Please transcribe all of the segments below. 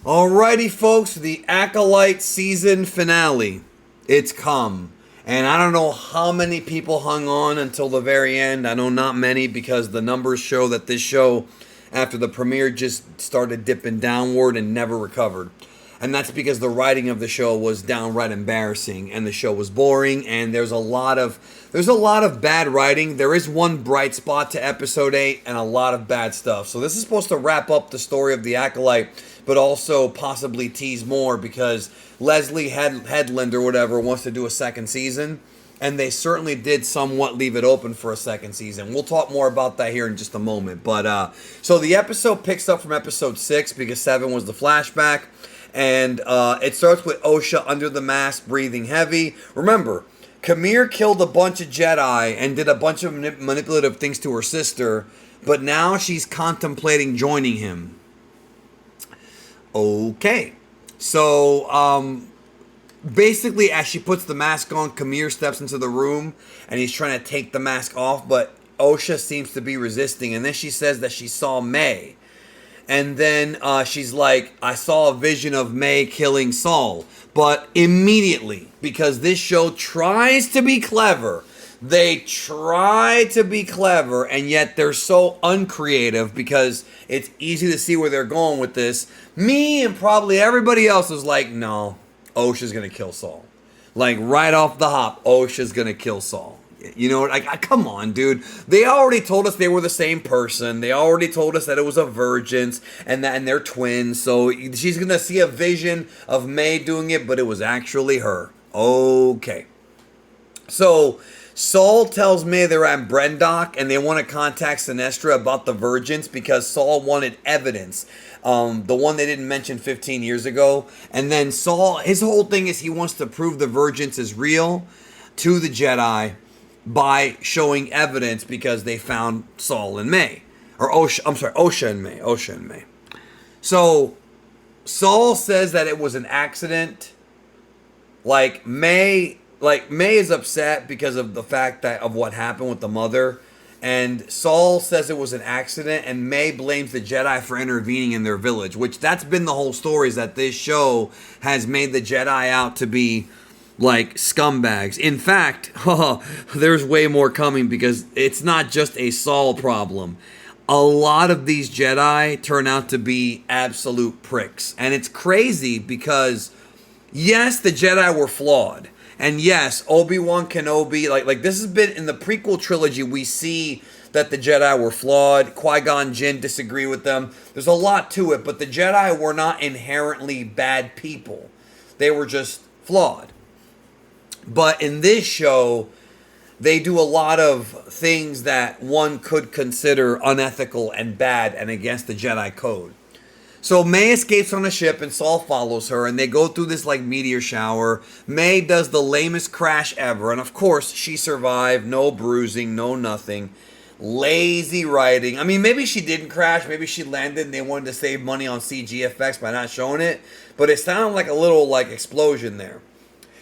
Alrighty, folks, the Acolyte Season Finale. It's come. And I don't know how many people hung on until the very end. I know not many because the numbers show that this show, after the premiere, just started dipping downward and never recovered. And that's because the writing of the show was downright embarrassing and the show was boring and there's a lot of bad writing. There is one bright spot to episode 8 and a lot of bad stuff. So this is supposed to wrap up the story of the Acolyte, but also possibly tease more because Leslie Headland or whatever wants to do a second season. And they certainly did somewhat leave it open for a second season. We'll talk more about that here in just a moment. But so the episode picks up from episode 6 because 7 was the flashback. And it starts with Osha under the mask, breathing heavy. Remember, Qimir killed a bunch of Jedi and did a bunch of manipulative things to her sister. But now she's contemplating joining him. Okay. So, basically, as she puts the mask on, Qimir steps into the room. And he's trying to take the mask off. But Osha seems to be resisting. And then she says that she saw May. And then she's like, I saw a vision of May killing Saul. But immediately, because this show tries to be clever, they try to be clever, and yet they're so uncreative because it's easy to see where they're going with this. Me and probably everybody else is like, no, Osha's going to kill Saul. Like, right off the hop, Osha's going to kill Saul. You know, like, come on, dude. They already told us they were the same person. They already told us that it was a virgin and they're twins. So she's going to see a vision of May doing it, but it was actually her. Okay. So Saul tells May they're at Brendock and they want to contact Sinestra about the virgins because Saul wanted evidence. The one they didn't mention 15 years ago. And then Saul, his whole thing is he wants to prove the virgins is real to the Jedi by showing evidence because they found Saul and May. Or Osha and May. So Saul says that it was an accident. May is upset because of the fact that of what happened with the mother. And Saul says it was an accident and May blames the Jedi for intervening in their village. Which that's been the whole story, is that this show has made the Jedi out to be like scumbags. In fact, there's way more coming because it's not just a Saul problem. A lot of these Jedi turn out to be absolute pricks. And it's crazy because, yes, the Jedi were flawed. And yes, Obi-Wan Kenobi, like this has been in the prequel trilogy, we see that the Jedi were flawed. Qui-Gon Jinn disagree with them. There's a lot to it, but the Jedi were not inherently bad people. They were just flawed. But in this show, they do a lot of things that one could consider unethical and bad and against the Jedi code. So May escapes on a ship and Saul follows her and they go through this like meteor shower. May does the lamest crash ever. And of course, she survived. No bruising, no nothing. Lazy writing. I mean, maybe she didn't crash. Maybe she landed and they wanted to save money on CG effects by not showing it. But it sounded like a little like explosion there.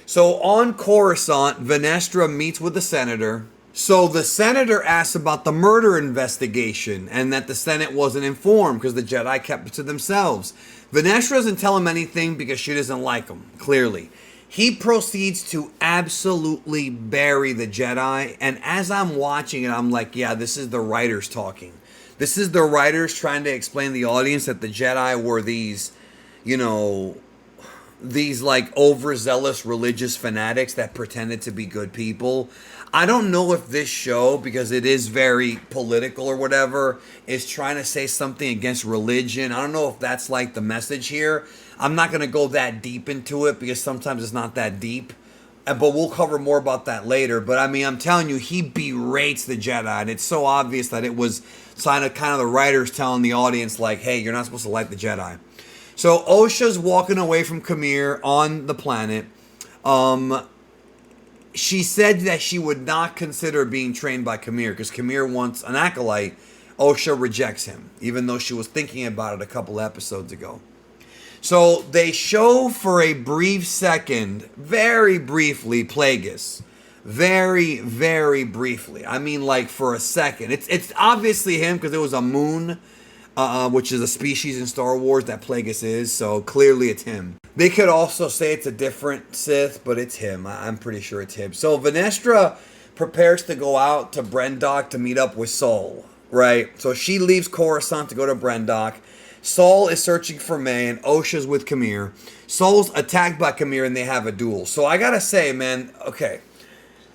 So on Coruscant, Venestra meets with the senator. So the senator asks about the murder investigation and that the Senate wasn't informed because the Jedi kept it to themselves. Venestra doesn't tell him anything because she doesn't like him, clearly. He proceeds to absolutely bury the Jedi. And as I'm watching it, I'm like, yeah, this is the writers talking. This is the writers trying to explain to the audience that the Jedi were these, these like overzealous religious fanatics that pretended to be good people. I don't know if this show, because it is very political or whatever, is trying to say something against religion. I don't know if that's like the message here. I'm not going to go that deep into it because sometimes it's not that deep. But we'll cover more about that later. But I mean, I'm telling you, he berates the Jedi. And it's so obvious that it was kind of the writers telling the audience like, hey, you're not supposed to like the Jedi. So Osha's walking away from Qimir on the planet. She said that she would not consider being trained by Qimir because Qimir wants an acolyte. Osha rejects him, even though she was thinking about it a couple episodes ago. So they show for a brief second, very briefly, Plagueis. Very, very briefly. I mean, like for a second. It's obviously him because it was a moon which is a species in Star Wars that Plagueis is, so clearly it's him. They could also say it's a different Sith, but it's him. I'm pretty sure it's him. So Venestra prepares to go out to Brendok to meet up with Saul, right? So she leaves Coruscant to go to Brendok. Saul is searching for May, and Osha's with Qimir. Saul's attacked by Qimir, and they have a duel. So I gotta say, man, okay,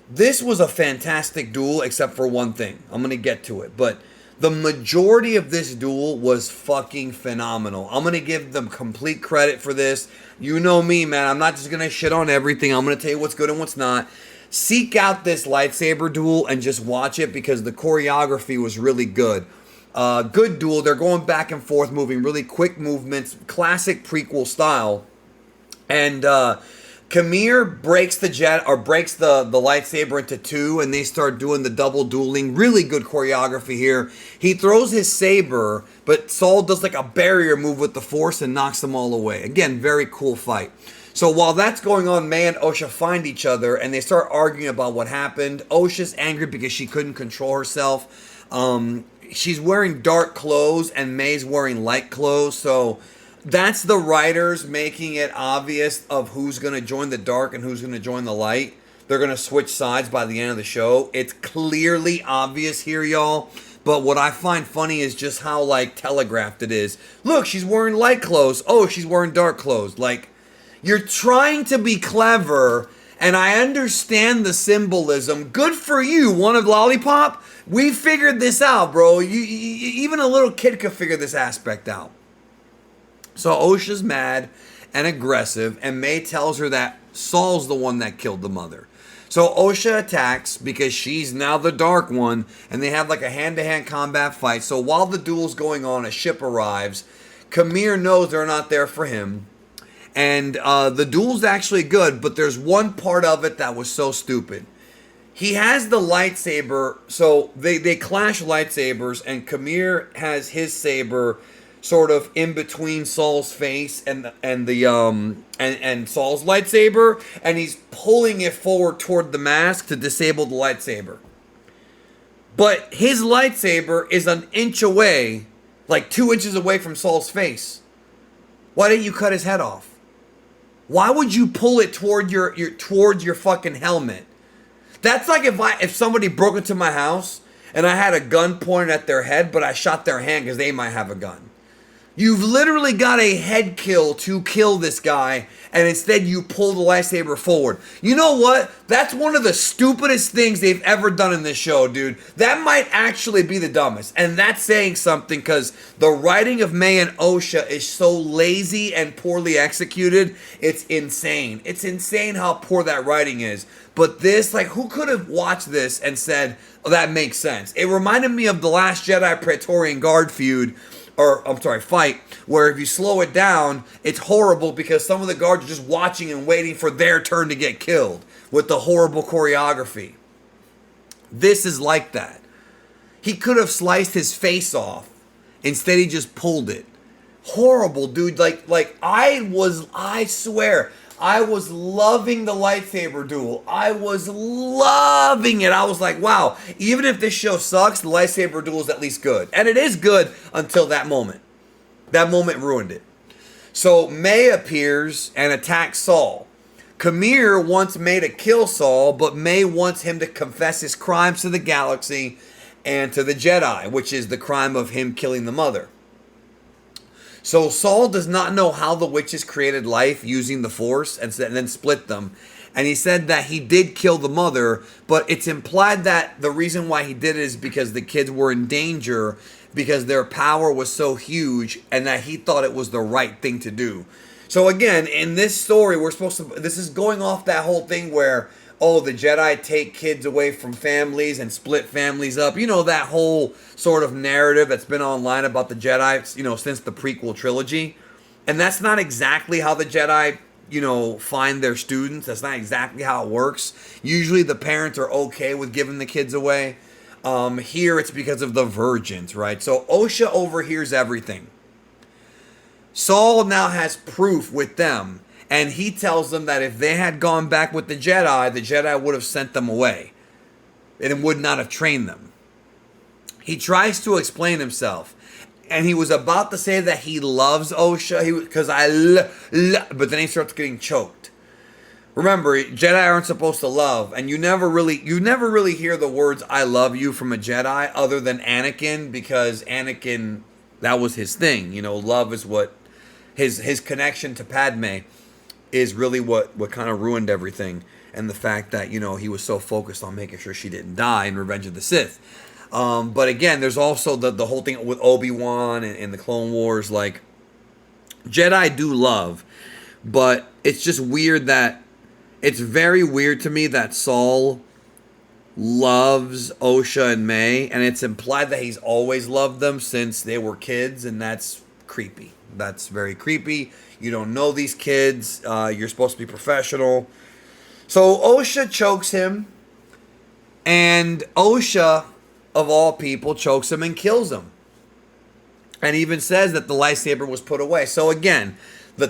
this was a fantastic duel, except for one thing. I'm gonna get to it, but the majority of this duel was fucking phenomenal. I'm going to give them complete credit for this. You know me, man. I'm not just going to shit on everything. I'm going to tell you what's good and what's not. Seek out this lightsaber duel and just watch it because the choreography was really good. Good duel. They're going back and forth, moving really quick movements. Classic prequel style. And Qimir breaks the lightsaber into two, and they start doing the double dueling. Really good choreography here. He throws his saber, but Saul does like a barrier move with the Force and knocks them all away. Again, very cool fight. So while that's going on, May and Osha find each other, and they start arguing about what happened. Osha's angry because she couldn't control herself. She's wearing dark clothes, and May's wearing light clothes, so that's the writers making it obvious of who's going to join the dark and who's going to join the light. They're going to switch sides by the end of the show. It's clearly obvious here, y'all. But what I find funny is just how, like, telegraphed it is. Look, she's wearing light clothes. Oh, she's wearing dark clothes. Like, you're trying to be clever, and I understand the symbolism. Good for you, one of Lollipop. We figured this out, bro. Even a little kid could figure this aspect out. So Osha's mad and aggressive, and May tells her that Saul's the one that killed the mother. So Osha attacks because she's now the Dark One, and they have like a hand-to-hand combat fight. So while the duel's going on, a ship arrives. Qimir knows they're not there for him, and the duel's actually good, but there's one part of it that was so stupid. He has the lightsaber, so they clash lightsabers, and Qimir has his saber sort of in between Saul's face and Saul's lightsaber, and he's pulling it forward toward the mask to disable the lightsaber. But his lightsaber is an inch away, like 2 inches away from Saul's face. Why didn't you cut his head off? Why would you pull it toward your fucking helmet? That's like if somebody broke into my house and I had a gun pointed at their head, but I shot their hand because they might have a gun. You've literally got a head kill to kill this guy, and instead you pull the lightsaber forward. You know what? That's one of the stupidest things they've ever done in this show, dude. That might actually be the dumbest. And that's saying something, because the writing of May and Osha is so lazy and poorly executed. It's insane. It's insane how poor that writing is. But this, like, who could have watched this and said, oh, that makes sense? It reminded me of the Last Jedi Praetorian Guard feud, fight, where if you slow it down, it's horrible because some of the guards are just watching and waiting for their turn to get killed with the horrible choreography. This is like that. He could have sliced his face off. Instead, he just pulled it. Horrible, dude. I swear, I was loving the lightsaber duel. I was loving it. I was like, wow, even if this show sucks, the lightsaber duel is at least good. And it is good until that moment. That moment ruined it. So May appears and attacks Saul. Qimir wants May to kill Saul, but May wants him to confess his crimes to the galaxy and to the Jedi, which is the crime of him killing the mother. So Saul does not know how the witches created life using the Force and then split them. And he said that he did kill the mother, but it's implied that the reason why he did it is because the kids were in danger because their power was so huge, and that he thought it was the right thing to do. So again, in this story, this is going off that whole thing where, oh, the Jedi take kids away from families and split families up. You know, that whole sort of narrative that's been online about the Jedi, you know, since the prequel trilogy. And that's not exactly how the Jedi, you know, find their students. That's not exactly how it works. Usually the parents are okay with giving the kids away. Here it's because of the virgins, right? So Osha overhears everything. Saul now has proof with them. And he tells them that if they had gone back with the Jedi would have sent them away. And would not have trained them. He tries to explain himself. and he was about to say that he loves Osha, because but then he starts getting choked. Remember, Jedi aren't supposed to love, and you never really hear the words "I love you" from a Jedi other than Anakin, because Anakin, that was his thing. Love is what his connection to Padme is really what kind of ruined everything, and the fact that he was so focused on making sure she didn't die in Revenge of the Sith. But again, there's also the whole thing with Obi-Wan and the Clone Wars. Like, Jedi do love, but it's just weird that it's very weird to me that Saul loves Osha and May, and it's implied that he's always loved them since they were kids, and that's creepy. That's very creepy. You don't know these kids. You're supposed to be professional. So Osha chokes him, and Osha, of all people, chokes him and kills him. And even says that the lightsaber was put away. So again, the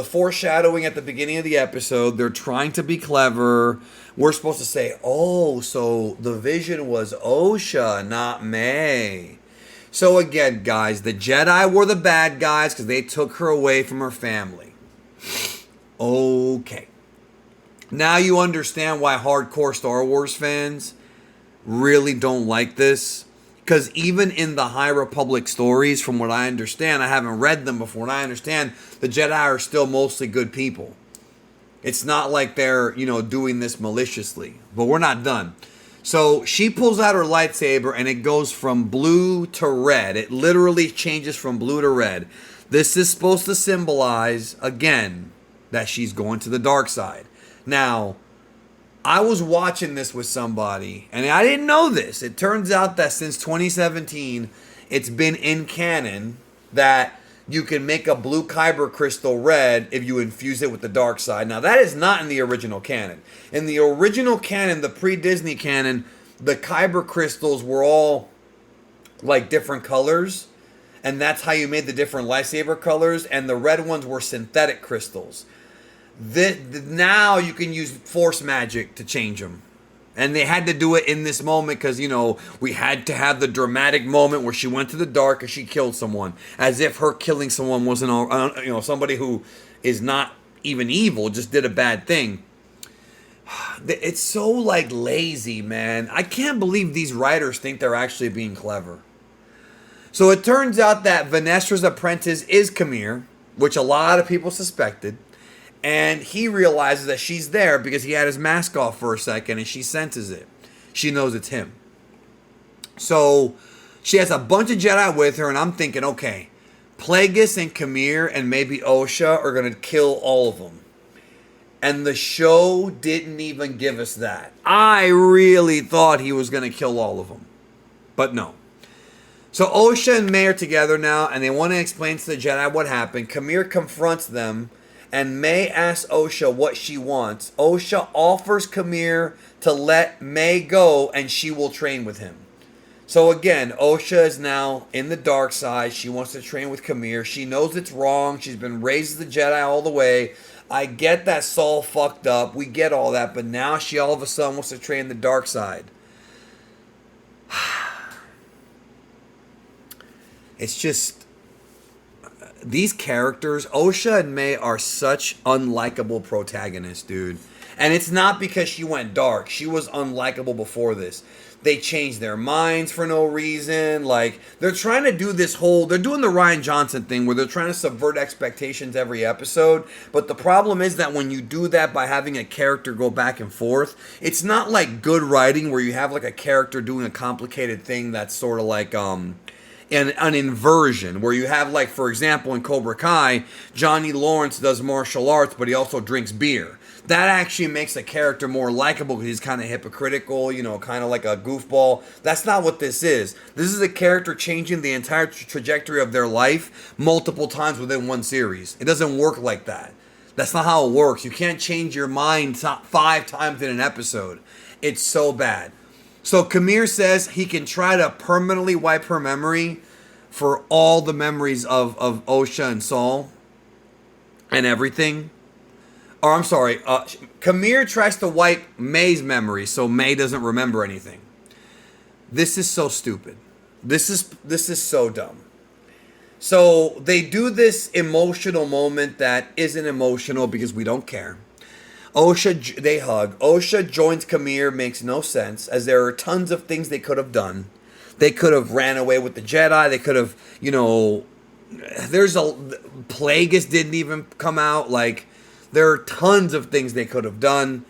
foreshadowing at the beginning of the episode, they're trying to be clever. We're supposed to say, oh, so the vision was Osha, not May. So again, guys, the Jedi were the bad guys because they took her away from her family. Okay. Now you understand why hardcore Star Wars fans really don't like this. Because even in the High Republic stories, from what I understand, I haven't read them before, and I understand the Jedi are still mostly good people. It's not like they're, doing this maliciously. But we're not done. So she pulls out her lightsaber, and it goes from blue to red. It literally changes from blue to red. This is supposed to symbolize, again, that she's going to the dark side. Now, I was watching this with somebody, and I didn't know this. It turns out that since 2017, it's been in canon that you can make a blue kyber crystal red if you infuse it with the dark side. Now, that is not in the original canon. In the original canon, the pre-Disney canon, the kyber crystals were all like different colors, and that's how you made the different lightsaber colors, and the red ones were synthetic crystals. Now you can use force magic to change them. And they had to do it in this moment because, we had to have the dramatic moment where she went to the dark and she killed someone. As if her killing someone wasn't, somebody who is not even evil, just did a bad thing. It's so, lazy, man. I can't believe these writers think they're actually being clever. So it turns out that Vanessa's apprentice is Qimir, which a lot of people suspected. And he realizes that she's there because he had his mask off for a second and she senses it. She knows it's him. So she has a bunch of Jedi with her, and I'm thinking, okay, Plagueis and Qimir and maybe Osha are going to kill all of them. And the show didn't even give us that. I really thought he was going to kill all of them. But no. So Osha and May are together now, and they want to explain to the Jedi what happened. Qimir confronts them, and May asks Osha what she wants. Osha offers Qimir to let May go, and she will train with him. So again, Osha is now in the dark side. She wants to train with Qimir. She knows it's wrong. She's been raised as the Jedi all the way. I get that Saul fucked up. We get all that. But now she all of a sudden wants to train the dark side. It's just... These characters, Osha and May, are such unlikable protagonists, dude. And it's not because she went dark. She was unlikable before this. They changed their minds for no reason. They're trying to do they're doing the Rian Johnson thing where they're trying to subvert expectations every episode. But the problem is that when you do that by having a character go back and forth, it's not like good writing where you have a character doing a complicated thing that's sort of like, an inversion where you have, for example, in Cobra Kai, Johnny Lawrence does martial arts, but he also drinks beer. That actually makes the character more likable because he's kind of hypocritical, kind of like a goofball. That's not what this is. This is a character changing the entire trajectory of their life multiple times within one series. It doesn't work like that. That's not how it works. You can't change your mind 5 times in an episode. It's so bad. So Qimir says he can try to permanently wipe her memory for all the memories of Osha and Saul and everything. Or I'm sorry, Qimir tries to wipe May's memory so May doesn't remember anything. This is so stupid. This is so dumb. So they do this emotional moment that isn't emotional because we don't care. They hug. Osha joins Qimir, makes no sense, as there are tons of things they could have done. They could have ran away with the Jedi. They could have, there's Plagueis didn't even come out. Like, there are tons of things they could have done.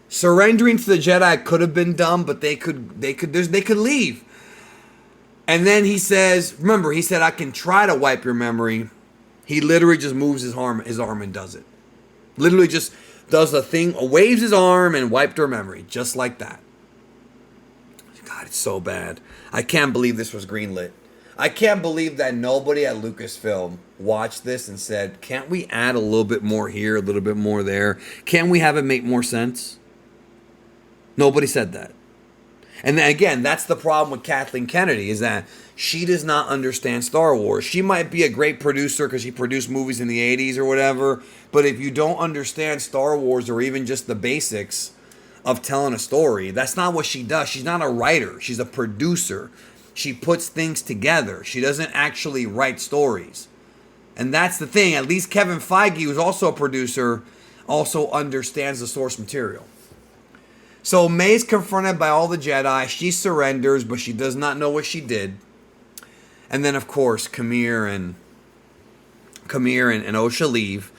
Surrendering to the Jedi could have been dumb, but they could leave. And then he says, remember, he said, I can try to wipe your memory. He literally just moves his arm and does it. Literally just does the thing, waves his arm and wiped her memory. Just like that. God, it's so bad. I can't believe this was greenlit. I can't believe that nobody at Lucasfilm watched this and said, can't we add a little bit more here, a little bit more there? Can't we have it make more sense? Nobody said that. And then again, that's the problem with Kathleen Kennedy, is that she does not understand Star Wars. She might be a great producer because she produced movies in the 80s or whatever, but if you don't understand Star Wars or even just the basics of telling a story, that's not what she does. She's not a writer. She's a producer. She puts things together. She doesn't actually write stories. And that's the thing. At least Kevin Feige, who's also a producer, also understands the source material. So May's confronted by all the Jedi. She surrenders, but she does not know what she did. And then, of course, Qimir and Osha leave.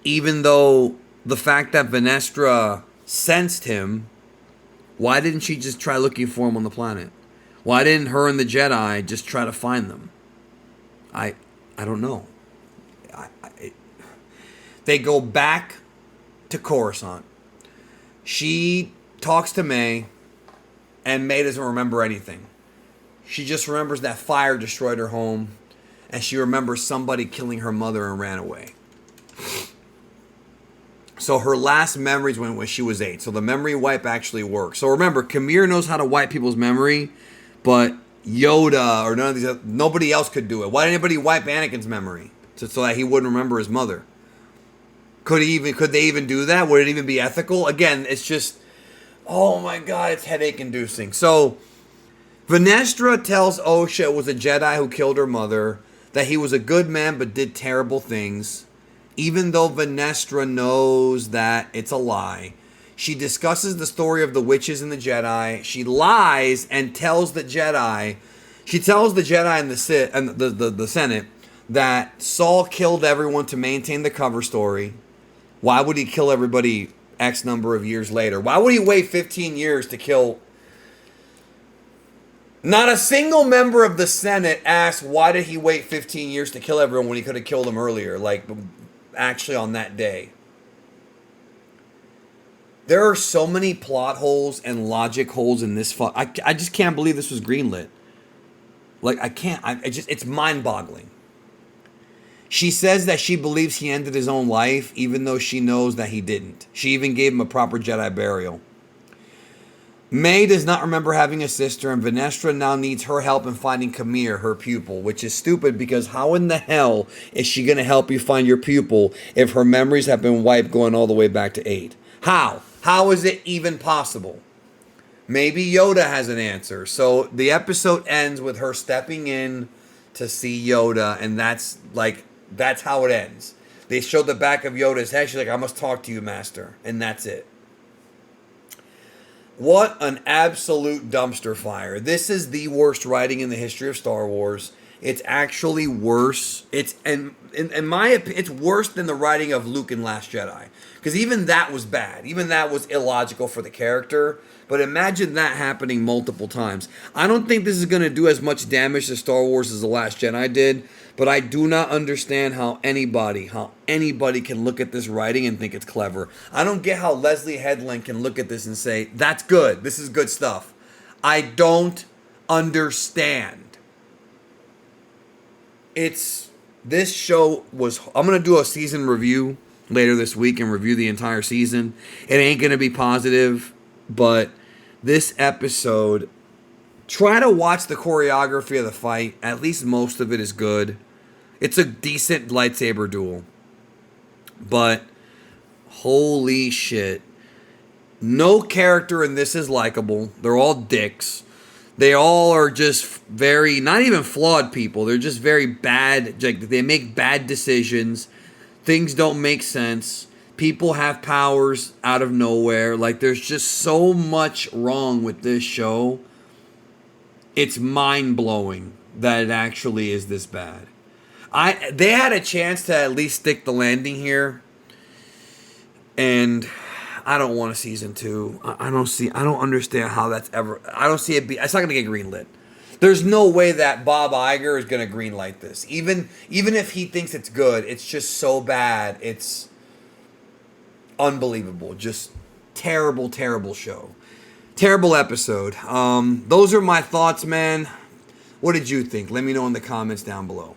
Even though the fact that Venestra sensed him, why didn't she just try looking for him on the planet? Why didn't her and the Jedi just try to find them? I don't know. They go back to Coruscant. She talks to May, and May doesn't remember anything. She just remembers that fire destroyed her home, and she remembers somebody killing her mother and ran away. So her last memories when she was 8. So the memory wipe actually works. So remember, Qimir knows how to wipe people's memory, but Yoda or nobody else could do it. Why did anybody wipe Anakin's memory so that he wouldn't remember his mother? Could they even do that? Would it even be ethical? Again, it's just, oh my God, it's headache inducing. So Venestra tells Osha it was a Jedi who killed her mother, that he was a good man but did terrible things. Even though Venestra knows that it's a lie, she discusses the story of the witches and the Jedi. She lies and tells the Jedi, and the Sith and the Senate that Saul killed everyone to maintain the cover story. Why would he kill everybody X number of years later? Why would he wait 15 years to kill? Not a single member of the Senate asked why did he wait 15 years to kill everyone when he could have killed them earlier, like actually on that day. There are so many plot holes and logic holes in this. I just can't believe this was greenlit. Like, I can't. It's mind-boggling. She says that she believes he ended his own life, even though she knows that he didn't. She even gave him a proper Jedi burial. May does not remember having a sister, and Venestra now needs her help in finding Qimir, her pupil, which is stupid because how in the hell is she going to help you find your pupil if her memories have been wiped going all the way back to 8? How? How is it even possible? Maybe Yoda has an answer. So the episode ends with her stepping in to see Yoda, and that's how it ends. They show the back of Yoda's head. She's like, I must talk to you, Master. And that's it. What an absolute dumpster fire. This is the worst writing in the history of Star Wars. It's actually worse. In my opinion, it's worse than the writing of Luke in Last Jedi. Because even that was bad. Even that was illogical for the character. But imagine that happening multiple times. I don't think this is going to do as much damage to Star Wars as The Last Jedi did. But I do not understand how anybody can look at this writing and think it's clever. I don't get how Leslie Headland can look at this and say, that's good. This is good stuff. I don't understand. This show was, I'm going to do a season review later this week and review the entire season. It ain't going to be positive, but this episode, try to watch the choreography of the fight. At least most of it is good. It's a decent lightsaber duel. But holy shit. No character in this is likable. They're all dicks. They all are just very, not even flawed people. They're just very bad. Like, they make bad decisions. Things don't make sense. People have powers out of nowhere. Like, there's just so much wrong with this show. It's mind-blowing that it actually is this bad. They had a chance to at least stick the landing here. And I don't want a season 2. I don't understand how that's ever. I don't see it it's not going to get greenlit. There's no way that Bob Iger is going to greenlight this. Even if he thinks it's good, it's just so bad. It's unbelievable. Just terrible, terrible show. Terrible episode. Those are my thoughts, man. What did you think? Let me know in the comments down below.